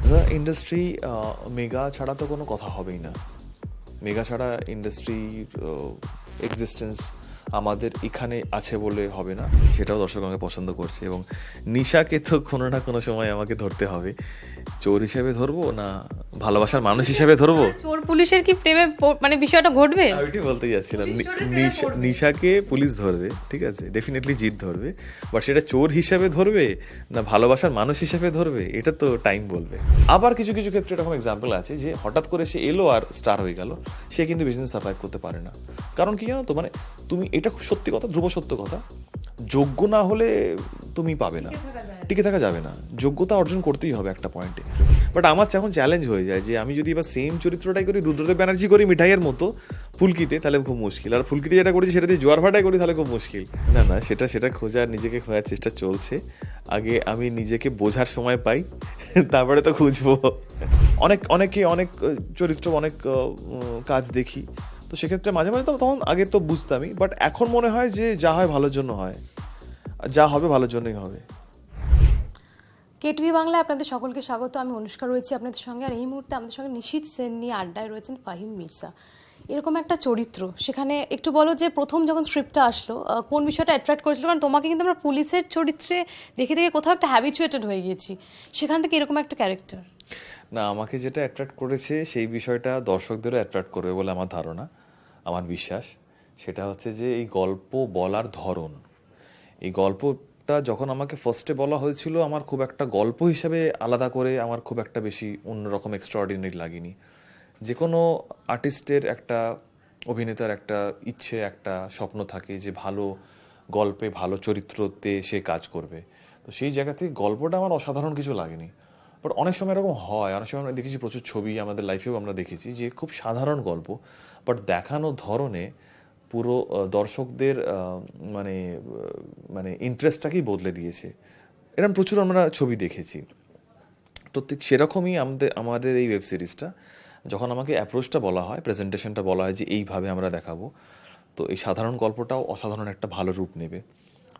The industry mega ছাড়া তো কোনো কথা হবেই না। মেগা ছাড়া ইন্ডাস্ট্রির এক্সিস্টেন্স আমাদের এখানে আছে বলে হবে না, সেটাও দর্শক আমাকে পছন্দ করছে। এবং নিশাকে তো কোনো না কোনো সময় আমাকে ধরতে হবে। চোর হিসেবে ধরবো না ভালোবাসার মানুষ হিসেবে ধরবো, চোর পুলিশের কি প্রেমে মানে বিষয়টা ঘটবে? আমি ওইটাই বলতে যাচ্ছিলাম। নিশাকে পুলিশ ধরবে, ঠিক আছে, ডেফিনেটলি জিত ধরবে, বাট সেটা চোর হিসেবে ধরবে না ভালোবাসার মানুষ হিসেবে ধরবে, এটা তো টাইম বলবে। আবার কিছু কিছু ক্ষেত্রে এরকম এক্সাম্পল আছে যে হঠাৎ করে সে এলো আর স্টার হয়ে গেল, সে কিন্তু বিজনেস সার্ভাইভ করতে পারে না। কারণ কি জানো তো, মানে তুমি, এটা খুব সত্যি কথা, ধ্রুব সত্য কথা, যোগ্য না হলে তুমি পাবে না, টিকে থাকা যাবে না, যোগ্যতা অর্জন করতেই হবে একটা পয়েন্টে। বাট আমার এখন চ্যালেঞ্জ হয়ে যায় যে আমি যদি এবার সেম চরিত্রটাই করি, রুদ্রদেব ব্যানার্জি করি মিঠাইয়ের মতো ফুলকিতে, তাহলে খুব মুশকিল। আর ফুলকিতে যেটা করেছি সেটা দিয়ে জোয়ার ভাটাই করি, তাহলে খুব মুশকিল। না না, সেটা খোঁজার, নিজেকে খোঁজার চেষ্টা চলছে। আগে আমি নিজেকে বোঝার সময় পাই, তারপরে তো খুঁজবো। অনেক চরিত্র, অনেক কাজ দেখি, তো সেক্ষেত্রে মাঝে মাঝে তো তখন আগে তো বুঝতামই, বাট এখন মনে হয় যে যা হয় ভালোর জন্য হয়, যা হবে ভালোর জন্যই হবে। কেটিভি বাংলায় আপনাদের সকলকে স্বাগত। আমি অনুষ্কা রয়েছি আপনাদের সঙ্গে, আর এই মুহূর্তে আমাদের সঙ্গে নিশীথ সেন নিয়ে আড্ডায় রয়েছেন ফাহিম মির্জা। এরকম একটা চরিত্র, সেখানে একটু বলো যে প্রথম যখন স্ক্রিপ্টটা আসলো কোন বিষয়টা অ্যাট্রাক্ট করেছিল? কারণ তোমাকে কিন্তু আমরা পুলিশের চরিত্রে দেখে দেখে কোথাও একটা হ্যাবিচুয়েটেড হয়ে গিয়েছি, সেখান থেকে এরকম একটা ক্যারেক্টার। না, আমাকে যেটা অ্যাট্রাক্ট করেছে সেই বিষয়টা দর্শকদেরও অ্যাট্রাক্ট করবে বলে আমার ধারণা, আমার বিশ্বাস। সেটা হচ্ছে যে এই গল্প বলার ধরন, এই গল্পটা যখন আমাকে ফার্স্টে বলা হয়েছিল, আমার খুব একটা গল্প হিসেবে আলাদা করে আমার খুব একটা বেশি অন্যরকম এক্সট্রাঅর্ডিনারি লাগেনি। যে কোনো আর্টিস্টের একটা, অভিনেতার একটা ইচ্ছে, একটা স্বপ্ন থাকে যে ভালো গল্পে, ভালো চরিত্রতে সে কাজ করবে। তো সেই জায়গা থেকে গল্পটা আমার অসাধারণ কিছু লাগেনি। বাট অনেক সময় এরকম হয়, অনেক সময় আমরা দেখেছি, প্রচুর ছবি আমাদের লাইফেও আমরা দেখেছি যে খুব সাধারণ গল্প, বাট দেখানো ধরনে পুরো দর্শকদের মানে মানে ইন্টারেস্টটাকেই বদলে দিয়েছে। এরকম প্রচুর আমরা ছবি দেখেছি। তো ঠিক সেরকমই আমাদের এই ওয়েব সিরিজটা, যখন আমাকে অ্যাপ্রোচটা বলা হয়, প্রেজেন্টেশনটা বলা হয় যে এইভাবে আমরা দেখাবো, তো এই সাধারণ গল্পটাও অসাধারণ একটা ভালো রূপ নেবে,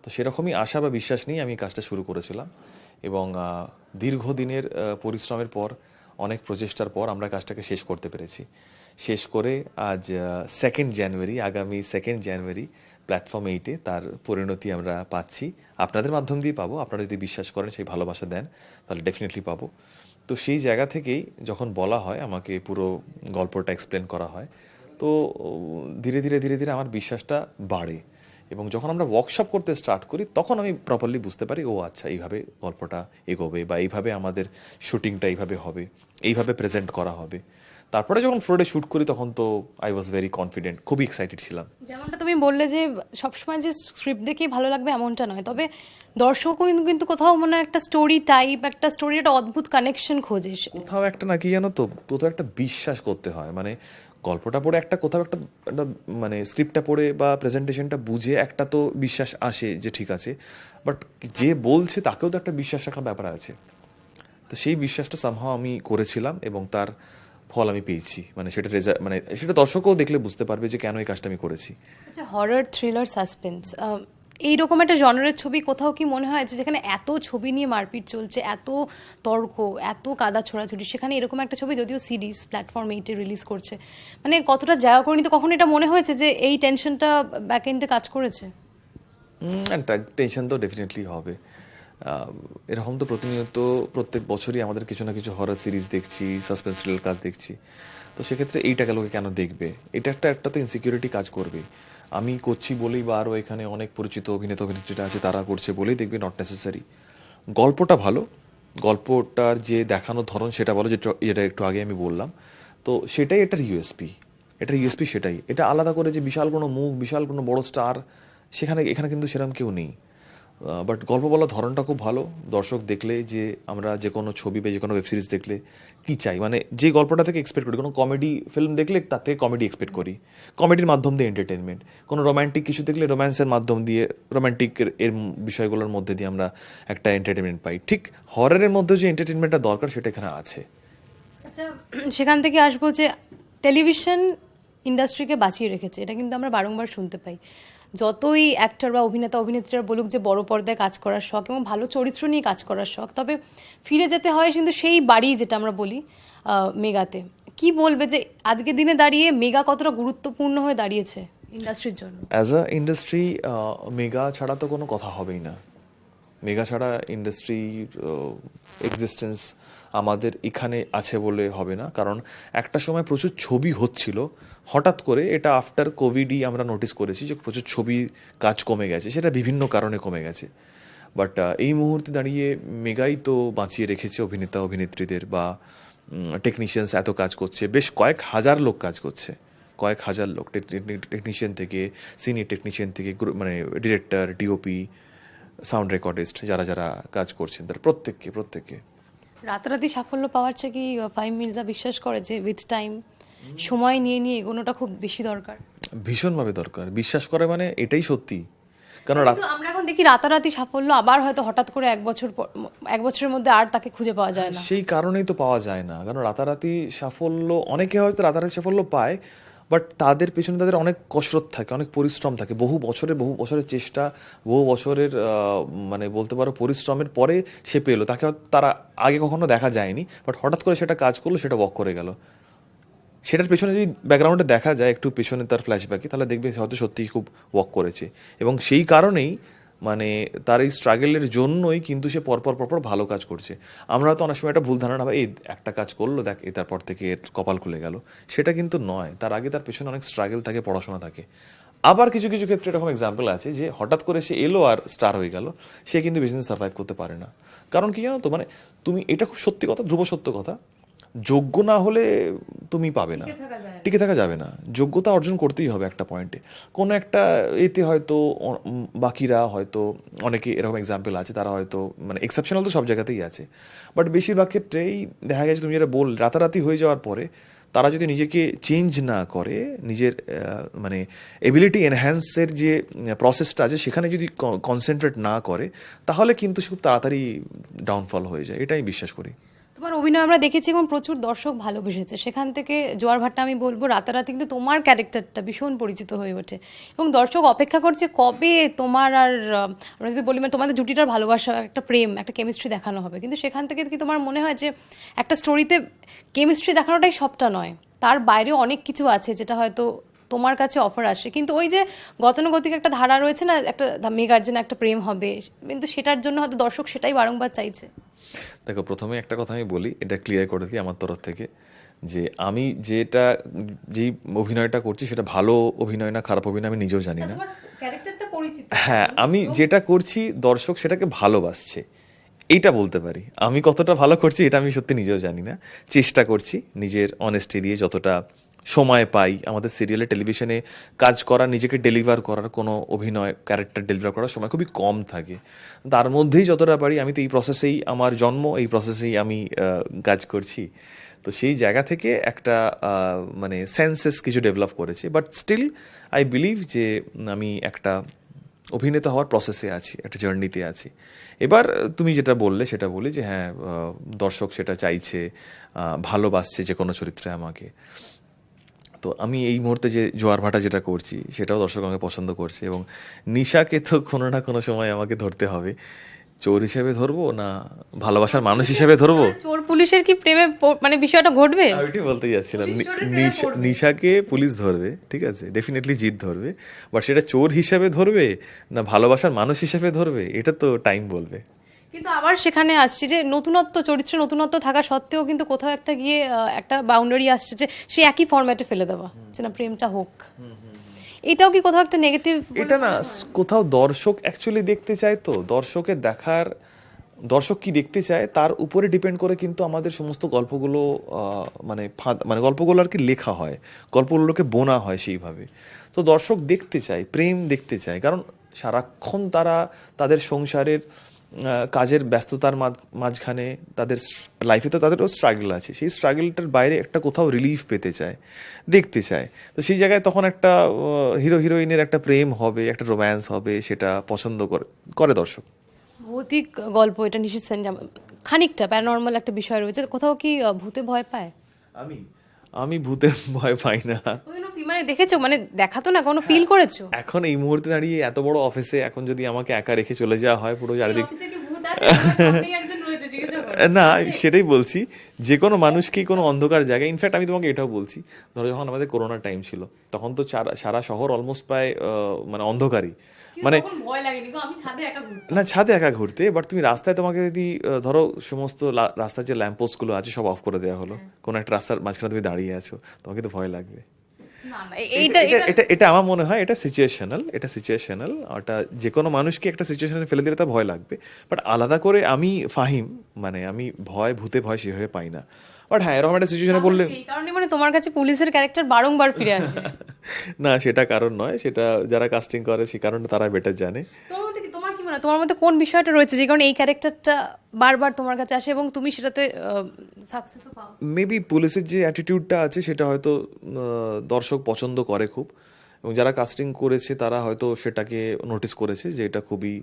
তো সেরকমই আশা বা বিশ্বাস নিয়ে আমি কাজটা শুরু করেছিলাম। এবং দীর্ঘদিনের পরিশ্রমের পর, অনেক প্রচেষ্টার পর আমরা কাজটাকে শেষ করতে পেরেছি। শেষ করে আজ 2 জানুয়ারি, আগামী 2 জানুয়ারি প্ল্যাটফর্ম 8-এ তার পরিণতি আমরা পাচ্ছি। আপনাদের মাধ্যম দিয়ে পাবো, আপনারা যদি বিশ্বাস করেন, সেই ভালোবাসা দেন, তাহলে ডেফিনেটলি পাবো। তো সেই জায়গা থেকেই যখন বলা হয়, আমাকে পুরো গল্পটা এক্সপ্লেন করা হয়, তো ধীরে ধীরে ধীরে ধীরে আমার বিশ্বাসটা বাড়ে। এবং যখন আমরা ওয়ার্কশপ করতে স্টার্ট করি, তখন আমি প্রপারলি বুঝতে পারি, ও আচ্ছা, এইভাবে গল্পটা এগোবে, বা এইভাবে আমাদের শুটিংটা এইভাবে হবে, এইভাবে প্রেজেন্ট করা হবে। তারপরে যখন ফ্লোরে শ্যুট করি, তখন তো আই ওয়াজ ভেরি কনফিডেন্ট, খুবই এক্সাইটেড ছিলাম। যেমনটা তুমি বললে যে সবসময় যে স্ক্রিপ্ট দেখেই ভালো লাগবে এমনটা নয়, তবে দর্শকও কিন্তু কিন্তু কোথাও মনে হয় একটা স্টোরি টাইপ, একটা স্টোরির একটা অদ্ভুত কানেকশন খোঁজে। কোথাও একটা, না কি জানো তো, কোথাও একটা বিশ্বাস করতে হয়, মানে গল্পটা পড়ে একটা, কোথাও একটা একটা মানে স্ক্রিপ্টটা পড়ে বা প্রেজেন্টেশনটা বুঝে একটা তো বিশ্বাস আসে যে ঠিক আছে, বাট যে বলছে তাকেও তো একটা বিশ্বাস রাখার ব্যাপার আছে। তো সেই বিশ্বাসটা সামহাও আমি করেছিলাম, এবং তার ফল আমি পেয়েছি। মানে সেটা মানে সেটা দর্শকও দেখলে বুঝতে পারবে যে কেন এই কাজটা আমি করেছি। আচ্ছা, হরর, থ্রিলার, সাসপেন্স, এইরকম একটা জনরের ছবি কোথাও কি মনে হয় যে যেখানে এত ছবি নিয়ে মারপিট চলছে, এত তর্ক, এত কাদা ছোড়াছুড়ি, সেখানে এরকম একটা ছবি, যদিও সিরিজ প্ল্যাটফর্ম 8-এ রিলিজ করছে, মানে কতটা জায়গা করে নিতে, কখন এটা মনে হয়েছে যে এই টেনশনটা ব্যাক এন্ডে কাজ করেছে? একটা টেনশন তো ডেফিনেটলি হবে। এরকম তো প্রতিনিয়ত, প্রত্যেক বছরই আমাদের কিছু না কিছু হরর সিরিজ দেখছি, সাসপেন্স থ্রিলার কাজ দেখছি। তো সেক্ষেত্রে এইটাকে লোকে কেন দেখবে, এটা একটা তো ইনসিকিউরিটি কাজ করবে। আমি করছি বলেই, বা আরও এখানে অনেক পরিচিত অভিনেতা অভিনেত্রীরা আছে তারা করছে বলেই দেখবে, নট নেসেসারি। গল্পটা ভালো, গল্পটার যে দেখানোর ধরন সেটা ভালো, যেটা একটু আগে আমি বললাম, তো সেটাই এটার ইউএসপি। এটার ইউএসপি সেটাই। এটা আলাদা করে যে বিশাল কোনো মুখ, বিশাল কোনো বড় স্টার, এখানে কিন্তু সেরকম কেউ নেই। বাট গল্প বলার ধরনটা খুব ভালো। দর্শক দেখলে, যে আমরা যে কোনো ছবি বা যে কোনো ওয়েব সিরিজ দেখলে কী চাই, মানে যে গল্পটা থেকে এক্সপেক্ট করি, কোনো কমেডি ফিল্ম দেখলে তার থেকে কমেডি এক্সপেক্ট করি, কমেডির মাধ্যম দিয়ে এন্টারটেনমেন্ট। কোনো রোম্যান্টিক কিছু দেখলে রোম্যান্সের মাধ্যম দিয়ে, রোম্যান্টিক এর বিষয়গুলোর মধ্যে দিয়ে আমরা একটা এন্টারটেনমেন্ট পাই। ঠিক হররের মধ্যে যে এন্টারটেনমেন্টটা দরকার, সেটা এখানে আছে। আচ্ছা, সেখান থেকে আসবো যে টেলিভিশন ইন্ডাস্ট্রিকে বাঁচিয়ে রেখেছে, এটা কিন্তু আমরা বারংবার শুনতে পাই। যতই অ্যাক্টর বা অভিনেত্রীরা বলুক যে বড় পর্দায় কাজ করার শখ এবং ভালো চরিত্র নিয়ে কাজ করার শখ, তবে ফিরে যেতে হয় কিন্তু সেই বাড়ি যেটা আমরা বলি মেগাতে। কি বলবে যে আজকের দিনে দাঁড়িয়ে মেগা কতটা গুরুত্বপূর্ণ হয়ে দাঁড়িয়েছে ইন্ডাস্ট্রির জন্য? অ্যাজ আ ইন্ডাস্ট্রি মেগা ছাড়া তো কোনো কথা হবেই না। মেগা ছাড়া ইন্ডাস্ট্রির এক্সিস্টেন্স আমাদের এখানে আছে বলে হবে না, কারণ একটা সময় প্রচুর ছবি হচ্ছিল, হঠাৎ করে এটা আফটার কোভিডই আমরা নোটিস করেছি যে প্রচুর ছবি কাজ কমে গেছে, সেটা বিভিন্ন কারণে কমে গেছে। বাট এই মুহূর্তে দাঁড়িয়ে মেগাই তো বাঁচিয়ে রেখেছে অভিনেতা অভিনেত্রীদের, বা টেকনিশিয়ানস এত কাজ করছে, বেশ কয়েক হাজার লোক কাজ করছে, কয়েক হাজার লোক, টেকনিশিয়ান থেকে সিনিয়র টেকনিশিয়ান থেকে মানে ডিরেক্টর, ডিওপি, সাউন্ড রেকর্ডিস্ট, যারা যারা কাজ করছেন তারা প্রত্যেককে রাতারাতি সাফল্য পাওয়ার চেয়ে কি ফাহিম মির্জা বিশ্বাস করে যে উইথ টাইম, সময় নিয়ে নিয়ে এগোনোটা খুব বেশি দরকার? ভীষণভাবে দরকার। বিশ্বাস করে মানে এটাই সত্যি, কারণ কিন্তু আমরা এখন দেখি রাতারাতি সাফল্য, আবার হয়তো হঠাৎ করে এক বছরের মধ্যে আর তাকে খুঁজে পাওয়া যায় না। সেই কারণেই তো পাওয়া যায় না, কারণ রাতারাতি সাফল্য, অনেকে হয়তো রাতারাতি সাফল্য পায়, বাট তাদের পেছনে তাদের অনেক কসরত থাকে, অনেক পরিশ্রম থাকে, বহু বছরের চেষ্টা, বহু বছরের মানে বলতে পারো পরিশ্রমের পরে সে পেলো, তাকে হয়তো তারা আগে কখনো দেখা যায়নি, বাট হঠাৎ করে সেটা কাজ করলো, সেটা ওয়ার্ক করে গেল। সেটার পেছনে যদি ব্যাকগ্রাউন্ডে দেখা যায় একটু পেছনে তার ফ্ল্যাশব্যাকে, তাহলে দেখবে হয়তো সত্যিই খুব ওয়ার্ক করেছে, এবং সেই কারণেই মানে তার এই স্ট্রাগলের জন্যই কিন্তু সে পরপর ভালো কাজ করছে। আমরা হয়তো অনেক সময় একটা ভুল ধারণা, এই একটা কাজ করলো দেখ এ তারপর থেকে এর কপাল খুলে গেল, সেটা কিন্তু নয়। তার আগে তার পেছনে অনেক স্ট্রাগল থাকে, পড়াশোনা থাকে। আবার কিছু কিছু ক্ষেত্রে এরকম এক্সাম্পল আছে যে হঠাৎ করে সে এলো আর স্টার হয়ে গেল, সে কিন্তু বিজনেস সার্ভাইভ করতে পারে না। কারণ কি জানো তো, মানে তুমি, এটা খুব সত্যি কথা, ধ্রুব সত্য কথা, যোগ্য না হলে তুমি পাবে না, টিকে থাকা যাবে না। যোগ্যতা অর্জন করতেই হবে একটা পয়েন্টে, কোনো একটা এতে হয়তো বাকিরা হয়তো, অনেকে এরকম এক্সাম্পল আছে, তারা হয়তো মানে এক্সেপশনাল তো সব জায়গাতেই আছে, বাট বেশিরভাগ ক্ষেত্রেই দেখা গেছে তুমি যেটা রাতারাতি হয়ে যাওয়ার পরে তারা যদি নিজেকে চেঞ্জ না করে, নিজের মানে এবিলিটি এনহ্যান্সের যে প্রসেসটা আছে সেখানে যদি কনসেন্ট্রেট না করে, তাহলে কিন্তু খুব তাড়াতাড়ি ডাউনফল হয়ে যায়, এটাই বিশ্বাস করি। তোমার অভিনয় আমরা দেখেছি এবং প্রচুর দর্শক ভালোবেসেছে, সেখান থেকে জোয়ার ভাট্টা আমি বলবো রাতারাতি কিন্তু তোমার ক্যারেক্টারটা ভীষণ পরিচিত হয়ে ওঠে এবং দর্শক অপেক্ষা করছে কবে তোমার আর আমরা যদি বলি মানে তোমাদের জুটিটার ভালোবাসা, একটা প্রেম, একটা কেমিস্ট্রি দেখানো হবে। কিন্তু সেখান থেকে কি তোমার মনে হয় যে একটা স্টোরিতে কেমিস্ট্রি দেখানোটাই সবটা নয়, তার বাইরেও অনেক কিছু আছে যেটা হয়তো তোমার কাছে অফার আসে, কিন্তু ওই যে গতানুগতিক একটা ধারা রয়েছে না, একটা মেগার যেন একটা প্রেম হবে, কিন্তু সেটার জন্য হয়তো দর্শক সেটাই বারংবার চাইছে। দেখো, প্রথমে একটা কথা আমি বলি, এটা ক্লিয়ার করে দিই আমার তরফ থেকে, যে আমি যেই অভিনয়টা করছি সেটা ভালো অভিনয় না খারাপ অভিনয় আমি নিজেও জানি না। হ্যাঁ, আমি যেটা করছি দর্শক সেটাকে ভালোবাসছে, এইটা বলতে পারি। আমি কতটা ভালো করছি এটা আমি সত্যি নিজেও জানি না, চেষ্টা করছি নিজের অনেস্টি দিয়ে, যতটা সময় পাই। আমাদের সিরিয়ালে, টেলিভিশনে কাজ করা, নিজেকে ডেলিভার করার, কোনো অভিনয় ক্যারেক্টার ডেলিভার করার সময় খুবই কম থাকে, তার মধ্যেই যতটা পারি। আমি তো এই প্রসেসেই আমার জন্ম, এই প্রসেসেই আমি কাজ করছি, তো সেই জায়গা থেকে একটা মানে সেন্সেস কিছু ডেভেলপ করেছে। বাট স্টিল আই বিলিভ যে আমি একটা অভিনেতা হওয়ার প্রসেসে আছি, একটা জার্নিতে আছি। এবার তুমি যেটা বললে সেটা বলি যে হ্যাঁ, দর্শক সেটা চাইছে, ভালোবাসছে যে কোনো চরিত্রে আমাকে। তো আমি এই মুহূর্তে যে জোয়ার ভাটা যেটা করছি সেটাও দর্শক আমাকে পছন্দ করছে, এবং নিশাকে তো কোনো না কোনো সময় আমাকে ধরতে হবে। চোর হিসেবে ধরবো না ভালোবাসার মানুষ হিসেবে ধরবো? চোর পুলিশের কি প্রেমে মানে বিষয়টা ঘটবে? আমি ওইটাই বলতে যাচ্ছিলাম, নিশাকে পুলিশ ধরবে, ঠিক আছে, ডেফিনেটলি জিত ধরবে, বাট সেটা চোর হিসেবে ধরবে না ভালোবাসার মানুষ হিসেবে ধরবে, এটা তো টাইম বলবে। কিন্তু আবার সেখানে আসছে যে নতুনত্ব, চরিত্রে নতুনত্ব থাকা সত্ত্বেও কিন্তু কোথাও একটা গিয়ে একটা বাউন্ডারি আসছে যে সে একই ফরম্যাটে ফেলে দেওয়া, যে না প্রেমটা হোক। এটাও কি কোথাও একটা নেগেটিভ? এটা না, কোথাও দর্শক অ্যাকচুয়ালি দেখতে চায়, তো দর্শকের দেখার, দর্শক কি দেখতে চায় তার উপরে ডিপেন্ড করে কিন্তু আমাদের সমস্ত গল্পগুলো মানে গল্পগুলো আর কি লেখা হয়, গল্পগুলোকে বোনা হয় সেইভাবে। তো দর্শক দেখতে চায়, প্রেম দেখতে চায়, কারণ সারাক্ষণ তারা তাদের সংসারের কাজের ব্যস্ততার মাঝখানে তাদের লাইফে তো তাদেরও স্ট্রাগল আছে, সেই স্ট্রাগলটার বাইরে একটা কোথাও রিলিফ পেতে চায়, দেখতে চায়। তো সেই জায়গায় তখন একটা হিরো হিরোইনের একটা প্রেম হবে, একটা রোম্যান্স হবে, সেটা পছন্দ করে দর্শক। ভৌতিক গল্প, এটা নিশ্চিত সেন, খানিকটা প্যারানর্মাল একটা বিষয় রয়েছে, কোথাও কি ভূতে ভয় পায়? আমি ভূতের ভয় পাই না। কোনোদিনও মানে দেখেছো, মানে দেখা তো না, কোনো ফিল করেছো? এখন এই মুহূর্তে দাঁড়িয়ে এত বড় অফিসে এখন যদি আমাকে একা রেখে চলে যাওয়া হয় পুরো এই চারিদিক, অফিসে কি ভূত আছে? তোমার সামনেই একজন রয়েছে, জিজ্ঞাসা করো। না সেটাই বলছি, যে কোনো মানুষকেই কোনো অন্ধকার জায়গায়, ইনফ্যাক্ট আমি তোমাকে এটাও বলছি, ধরো যখন আমাদের করোনার টাইম ছিল তখন তো সারা শহর অলমোস্ট প্রায় মানে অন্ধকারই, কিন্তু মানে তখন ভয় লাগেনি গো, আমি ছাদে একা ঘুরতাম। না ছাদে একা ঘুরতে, বাট তুমি রাস্তায় তোমাকে যদি ধরো সমস্ত রাস্তার যে ল্যাম্প পোস্ট গুলো আছে সব অফ করে দেওয়া হলো, কোনো একটা রাস্তার মাঝখানে তুমি দাঁড়িয়ে আছো, তোমাকে তো ভয় লাগবে। না না, এটা এইটা এটা এটা এটা আমার মনে হয় এটা সিচুয়েশনাল, এটা সিচুয়েশনাল, ওটা যে কোনো মানুষকে একটা সিচুয়েশনে ফেলে দিলে তার ভয় লাগবে, বাট আলাদা করে আমি ফাহিম, মানে আমি ভূতে ভয় সেভাবে পাই না, বাট হ্যাঁ এরকম একটা সিচুয়েশনে পড়লে সেই কারণে মানে তোমার কাছে পুলিশের ক্যারেক্টার বারংবার ফিরে আসে। না সেটা কারণ নয়, সেটা যারা কাস্টিং করে সে কারণে তারা বেটার জানে। তোমার কি মনে হয়, তোমার মধ্যে কোন বিষয়টা রয়েছে যে কারণে এই ক্যারেক্টারটা বারবার তোমার কাছে আসে এবং তুমি সেটাতে সাকসেসও পাও? মেবি পুলিশের যে অ্যাটিটিউডটা আছে সেটা হয়তো দর্শক পছন্দ করে খুব, এবং যারা কাস্টিং করেছে তারা হয়তো সেটাকে নোটিস করেছে যে এটা খুবই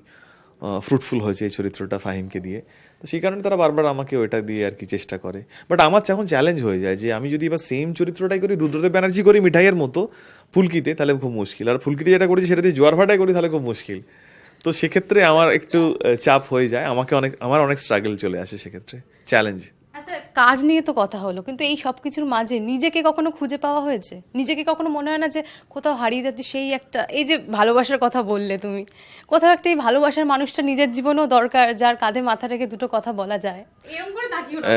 ফ্রুটফুল হয়েছে এই চরিত্রটা ফাহিমকে দিয়ে, তো সেই কারণে তারা বারবার আমাকে ওইটা দিয়ে আর কি চেষ্টা করে। বাট আমার এখন চ্যালেঞ্জ হয়ে যায় যে আমি যদি এবার সেম চরিত্রটাই করি, রুদ্রদেব ব্যানার্জি করি মিঠাইয়ের মতো ফুলকিতে, তাহলে খুব মুশকিল, আর ফুলকিতে যেটা করেছি সেটা দিয়ে জোয়ার ভাটায় করি তাহলে খুব মুশকিল, তো সেক্ষেত্রে আমার একটু চাপ হয়ে যায়, আমার অনেক স্ট্রাগল চলে আসে সেক্ষেত্রে, চ্যালেঞ্জ। আচ্ছা, কাজ নিয়ে তো কথা হলো, কিন্তু এই সব কিছুর মাঝে নিজেকে কখনো খুঁজে পাওয়া হয়েছে? নিজেকে কখনো মনে হয় না যে কোথাও হারিয়ে যাচ্ছে সেই একটা, এই যে ভালোবাসার কথা বললে তুমি, কোথাও একটা এই ভালোবাসার মানুষটা নিজের জীবনেও দরকার, যার কাঁধে মাথা রেখে দুটো কথা বলা যায়? এরকম করে তাকিও না,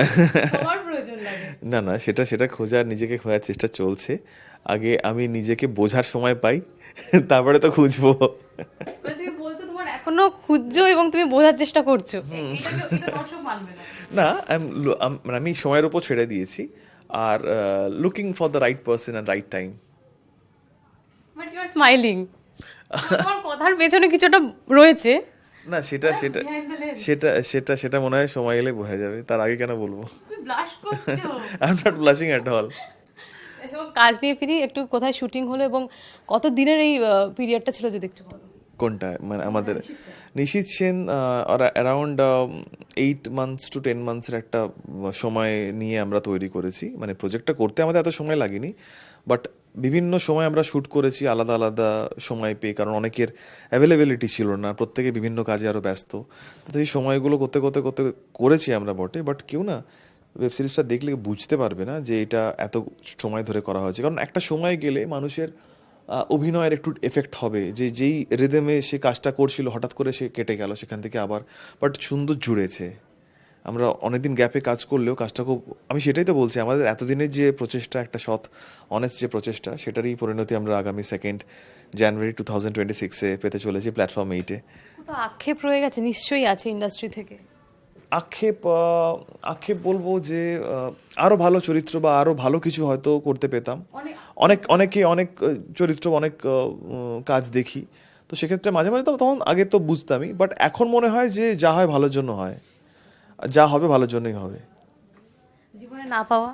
সবার প্রয়োজন লাগে। না না সেটা সেটা খোঁজার, নিজেকে খোঁজার চেষ্টা চলছে, আগে আমি নিজেকে বোঝার সময় পাই তারপরে তো খুঁজবো। মানে তুমি বলছো তোমার এখনো খুঁজছো এবং তুমি বোঝার চেষ্টা করছো, এটা দর্শক মানবে না। না মানে আমি সময়ের উপর ছেড়ে দিয়েছি, আর looking for the right person and right time. But you are smiling, তোমার কথার পেছনে কিছুটা রয়েছে। না সেটা সেটা Behind the lens. সেটা সেটা সেটা মনে হয় সময় এলে বোঝা যাবে, তার আগে কেন বলবো। তুমি ব্লাশ করছো। I am not blushing at all. এবং কাজ নিয়ে ফিরি, একটু কোথায় শুটিং হলো এবং কত দিনের এই পিরিয়ডটা ছিল যদি একটু বলো? কোনটা মানে আমাদের নিশীথ Sen around 8 months to 10 months একটা সময় নিয়ে আমরা তৈরি করেছি, মানে প্রজেক্টটা করতে আমাদের এত সময় লাগেনি, বাট বিভিন্ন সময় আমরা শ্যুট করেছি আলাদা আলাদা সময় পেয়ে, কারণ অনেকের অ্যাভেলেবিলিটি ছিল না, প্রত্যেকে বিভিন্ন কাজে আরও ব্যস্ত, তো এই সময়গুলো করতে করতে করতে করেছি আমরা বটে, বাট কেউ না ওয়েব সিরিজটা দেখলে বুঝতে পারবে না যে এটা এত সময় ধরে করা হয়েছে, কারণ একটা সময় গেলে মানুষের অভিনয়ের একটু এফেক্ট হবে, যে যেই রিদমে সে কাজটা করছিল হঠাৎ করে সে কেটে গেল সেখান থেকে আবার, বাট সুন্দর জুড়েছে। আমরা অনেকদিন গ্যাপে কাজ করলেও কাজটা খুব, আমি সেটাই তো বলছি, আমাদের এতদিনের যে প্রচেষ্টা, একটা সৎ অনেস্ট যে প্রচেষ্টা, সেটারই পরিণতি আমরা আগামী 2nd জানুয়ারি 2026-এ পেতে চলেছি প্ল্যাটফর্ম 8-এ। তো আক্ষেপ রয়ে গেছে নিশ্চয়ই আছে ইন্ডাস্ট্রি থেকে? আক্ষেপ বলবো যে আরো ভালো চরিত্র বা আরো ভালো কিছু হয়তো করতে পেতাম, অনেক চরিত্র অনেক কাজ দেখি, তো সেক্ষেত্রে মাঝে মাঝে তো তখন আগে তো বুঝতামই, বাট এখন মনে হয় যে যা হয় ভালোর জন্য হয়, আর যা হবে ভালোর জন্যই হবে। জীবনে না পাওয়া?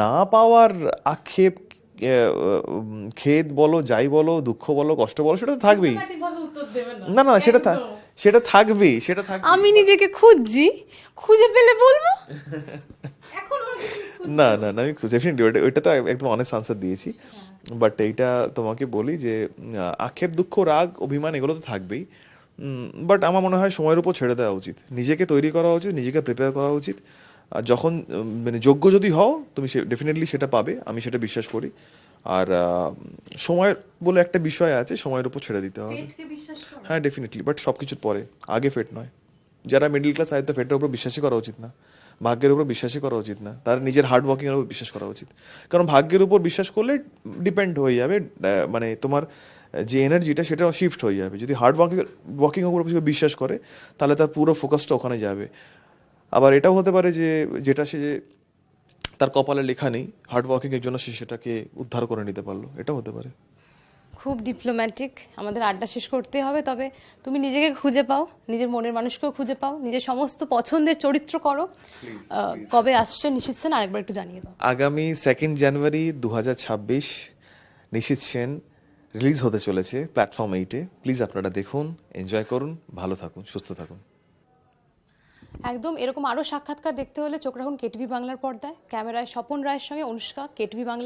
না পাওয়ার আক্ষেপ, খেদ বলো, যাই বলো, দুঃখ বলো, কষ্ট বলো, সেটা তো থাকবেই। ডিপ্লোম্যাটিকভাবে উত্তর দেবে না। না না সেটা একদম। সেটা থাকবেই, সেটা থাকবে। আমি নিজেকে খুঁজছি, খুঁজে পেলে বলবো। এখন আর কিছু না না না আমি ডেফিনেটলি ওইটা তো একদম অনেস্ট আনসার দিয়েছি, বাট এইটা তোমাকে বলি যে আক্ষেপ, দুঃখ, রাগ, অভিমান এগুলো তো থাকবেই, বাট আমার মনে হয় সময়ের উপর ছেড়ে দেওয়া উচিত, নিজেকে তৈরি করা উচিত, নিজেকে প্রিপেয়ার করা উচিত, আর যখন মানে যোগ্য যদি হও তুমি ডেফিনেটলি সেটা পাবে, আমি সেটা বিশ্বাস করি, আর সময় বলে একটা বিষয় আছে, সময়ের উপর ছেড়ে দিতে হবে। পেটকে বিশ্বাস করো? হ্যাঁ ডেফিনেটলি, বাট সব কিছুর পরে, আগে ফেট নয়। যারা মিডল ক্লাস সাহিত্য ফেটের উপর বিশ্বাসই করা উচিত না, ভাগ্যের উপর বিশ্বাসই করা উচিত না, তার নিজের হার্ড ওয়ার্কিংয়ের উপর বিশ্বাস করা উচিত, কারণ ভাগ্যের উপর বিশ্বাস করলে ডিপেন্ড হয়ে যাবে, মানে তোমার যে এনার্জিটা সেটা শিফট হয়ে যাবে, যদি হার্ড ওয়ার্কিং উপর বিশ্বাস করে তাহলে তার পুরো ফোকাসটা ওখানে যাবে। আবার এটাও হতে পারে যে যেটা সে তার কপালে লেখা নেই, হার্ড ওয়ার্কিংয়ের জন্য সে সেটাকে উদ্ধার করে নিতে পারলো, এটাও হতে পারে। খুব ডিপ্লোম্যাটিক, আমাদের আড্ডা শেষ করতে হবে, তবে তুমি নিজেকে খুঁজে পাও, নিজের মনের মানুষকেও খুঁজে পাও, নিজের সমস্ত পছন্দের চরিত্র করো। কবে আসছে নিশীথ সেন আরেকবার একটু জানিয়ে দাও? আগামী 2nd জানুয়ারি 2026 নিশীথ সেন রিলিজ হতে চলেছে প্ল্যাটফর্ম 8-এ, প্লিজ আপনারা দেখুন, এনজয় করুন, ভালো থাকুন, সুস্থ থাকুন। একদম এরকম আরও সাক্ষাৎকার দেখতে হলে চোখ রাখুন কেটিভি বাংলার পর্দায়। ক্যামেরায় স্বপন রায়ের সঙ্গে অনুষ্কা, কেটিভি বাংলা।